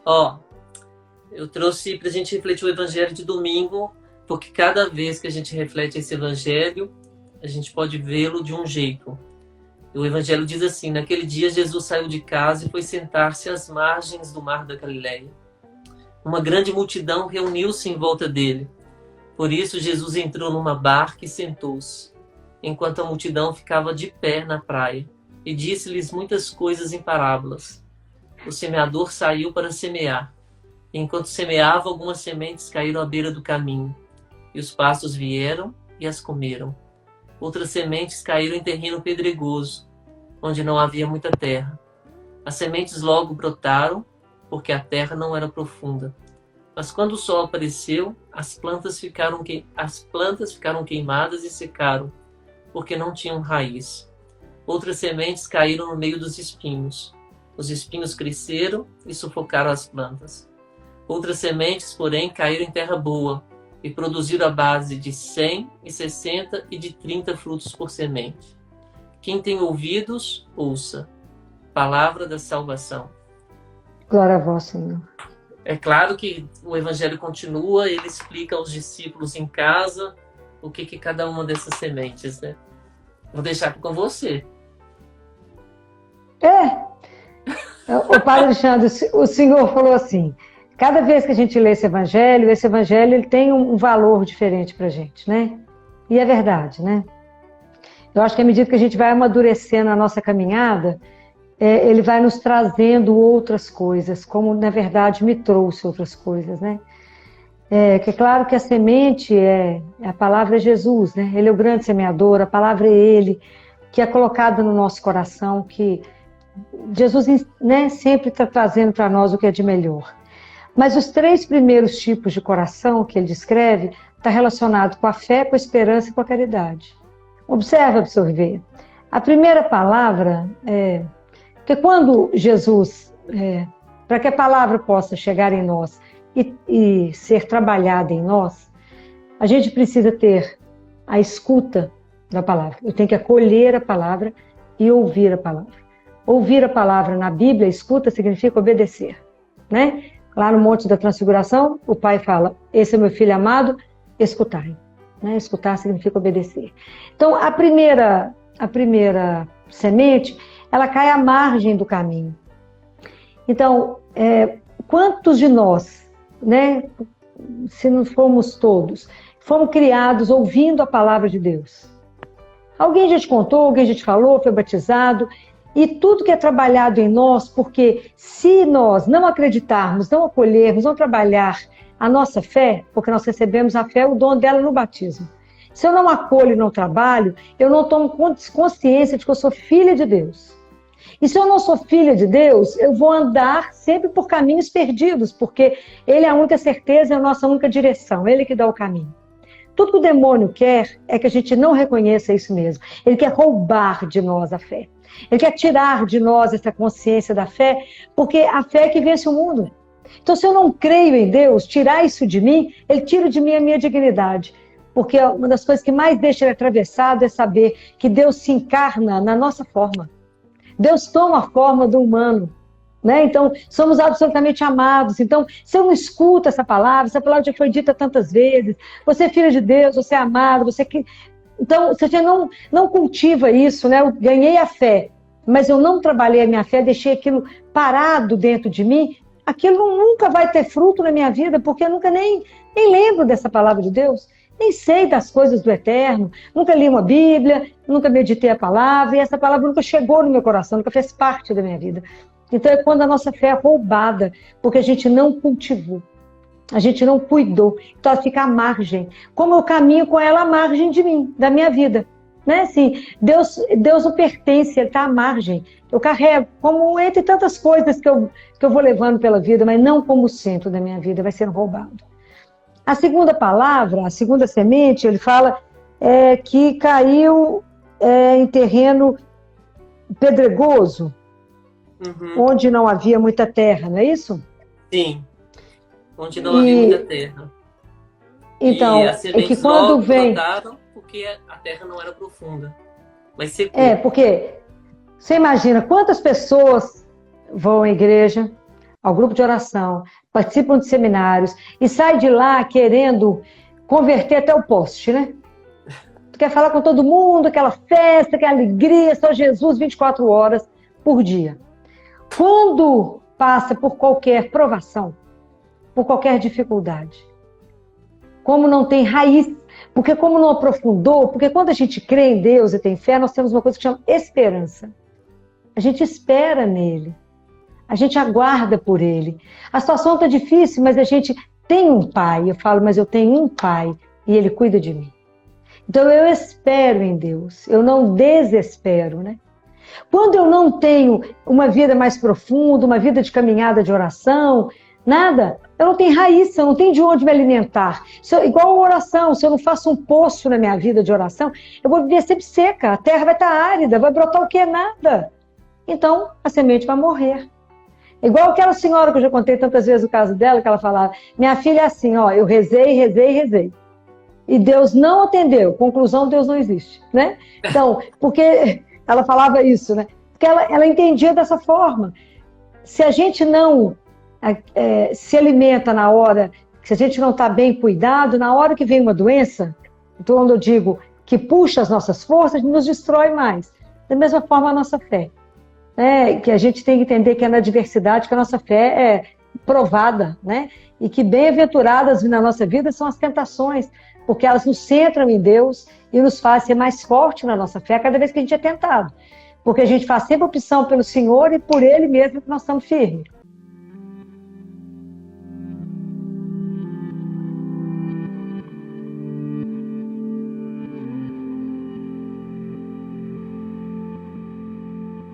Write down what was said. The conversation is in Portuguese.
Ó, eu trouxe para a gente refletir o Evangelho de domingo, porque cada vez que a gente reflete esse Evangelho, a gente pode vê-lo de um jeito. O Evangelho diz assim: naquele dia Jesus saiu de casa e foi sentar-se às margens do mar da Galileia. Uma grande multidão reuniu-se em volta dele. Por isso Jesus entrou numa barca e sentou-se, enquanto a multidão ficava de pé na praia, e disse-lhes muitas coisas em parábolas. O semeador saiu para semear. E enquanto semeava, algumas sementes caíram à beira do caminho, e os pássaros vieram e as comeram. Outras sementes caíram em terreno pedregoso, onde não havia muita terra. As sementes logo brotaram, porque a terra não era profunda. Mas quando o sol apareceu, as plantas ficaram queimadas e secaram, porque não tinham raiz. Outras sementes caíram no meio dos espinhos. Os espinhos cresceram e sufocaram as plantas. Outras sementes, porém, caíram em terra boa e produziram a base de 100, e 60 e de 30 frutos por semente. Quem tem ouvidos, ouça. Palavra da salvação. Glória a vós, Senhor. É claro que o Evangelho continua, ele explica aos discípulos em casa o que cada uma dessas sementes, né? Vou deixar com você. O Padre Alexandre, o Senhor falou assim, cada vez que a gente lê esse Evangelho ele tem um valor diferente para a gente, né? E é verdade, né? Eu acho que à medida que a gente vai amadurecendo a nossa caminhada, ele vai nos trazendo outras coisas, como na verdade me trouxe outras coisas, né? Que é claro que a semente a palavra é Jesus, né? Ele é o grande semeador, a palavra é Ele, que é colocada no nosso coração, que Jesus, né, sempre está trazendo para nós o que é de melhor. Mas os 3 primeiros tipos de coração que ele descreve está relacionado com a fé, com a esperança e com a caridade. Observe, absorver. A primeira palavra que quando Jesus, para que a palavra possa chegar em nós e ser trabalhada em nós, a gente precisa ter a escuta da palavra. Eu tenho que acolher a palavra e ouvir a palavra. Ouvir a palavra na Bíblia, escuta, significa obedecer, né? Lá no Monte da Transfiguração, o Pai fala, esse é meu filho amado, escutai. Né? Escutar significa obedecer. Então, a primeira semente, ela cai à margem do caminho. Então, quantos de nós, né, se não fomos todos, fomos criados ouvindo a palavra de Deus? Alguém já te contou, alguém já te falou, foi batizado, e tudo que é trabalhado em nós, porque se nós não acreditarmos, não acolhermos, não trabalhar a nossa fé, porque nós recebemos a fé, o dom dela no batismo. Se eu não acolho e não trabalho, eu não tomo consciência de que eu sou filha de Deus. E se eu não sou filha de Deus, eu vou andar sempre por caminhos perdidos, porque Ele é a única certeza, é a nossa única direção, Ele que dá o caminho. Tudo que o demônio quer é que a gente não reconheça isso mesmo. Ele quer roubar de nós a fé. Ele quer tirar de nós essa consciência da fé, porque a fé é que vence o mundo. Então, se eu não creio em Deus, tirar isso de mim, Ele tira de mim a minha dignidade. Porque uma das coisas que mais deixa ele atravessado é saber que Deus se encarna na nossa forma. Deus toma a forma do humano. Né? Então, somos absolutamente amados. Então, se eu não escuto essa palavra já foi dita tantas vezes, você é filho de Deus, você é amado, então, se você não cultiva isso, né? Eu ganhei a fé, mas eu não trabalhei a minha fé, deixei aquilo parado dentro de mim, aquilo nunca vai ter fruto na minha vida, porque eu nunca nem lembro dessa palavra de Deus, nem sei das coisas do eterno, nunca li uma Bíblia, nunca meditei a palavra, e essa palavra nunca chegou no meu coração, nunca fez parte da minha vida. Então é quando a nossa fé é roubada, porque a gente não cultivou, a gente não cuidou, então ela fica à margem. Como eu caminho com ela à margem de mim, da minha vida. Né? Assim, Deus não pertence, Ele está à margem. Eu carrego, como entre tantas coisas que eu vou levando pela vida, mas não como o centro da minha vida, vai sendo roubado. A segunda palavra, a segunda semente, ele fala que caiu em terreno pedregoso, onde não havia muita terra, não é isso? Sim, onde não havia muita terra. Então, e as sementes logo brotaram porque a terra não era profunda. Mas secou. Porque você imagina quantas pessoas vão à igreja, ao grupo de oração, participam de seminários e saem de lá querendo converter até o poste, né? Tu quer falar com todo mundo, aquela festa, aquela alegria, só Jesus 24 horas por dia. Quando passa por qualquer provação, por qualquer dificuldade, como não tem raiz, porque como não aprofundou, porque quando a gente crê em Deus e tem fé, nós temos uma coisa que chama esperança. A gente espera nele, a gente aguarda por ele. A situação está difícil, mas a gente tem um pai. Eu falo, mas eu tenho um pai e ele cuida de mim. Então eu espero em Deus, eu não desespero, né? Quando eu não tenho uma vida mais profunda, uma vida de caminhada de oração, nada, eu não tenho raiz, eu não tenho de onde me alimentar. Igual a oração, se eu não faço um poço na minha vida de oração, eu vou viver sempre seca, a terra vai estar árida, vai brotar o quê? Nada. Então a semente vai morrer. Igual aquela senhora que eu já contei tantas vezes o caso dela, que ela falava, minha filha é assim, ó, eu rezei, e Deus não atendeu. Conclusão, Deus não existe, né? Então, porque ela falava isso, né? Porque ela entendia dessa forma. Se a gente não se alimenta na hora, se a gente não está bem cuidado, na hora que vem uma doença, então quando eu digo que puxa as nossas forças, nos destrói mais. Da mesma forma a nossa fé. Que a gente tem que entender que é na adversidade que a nossa fé é provada, né? E que bem-aventuradas na nossa vida são as tentações, porque elas nos centram em Deus e nos fazem ser mais forte na nossa fé cada vez que a gente é tentado. Porque a gente faz sempre opção pelo Senhor e por Ele mesmo que nós estamos firmes.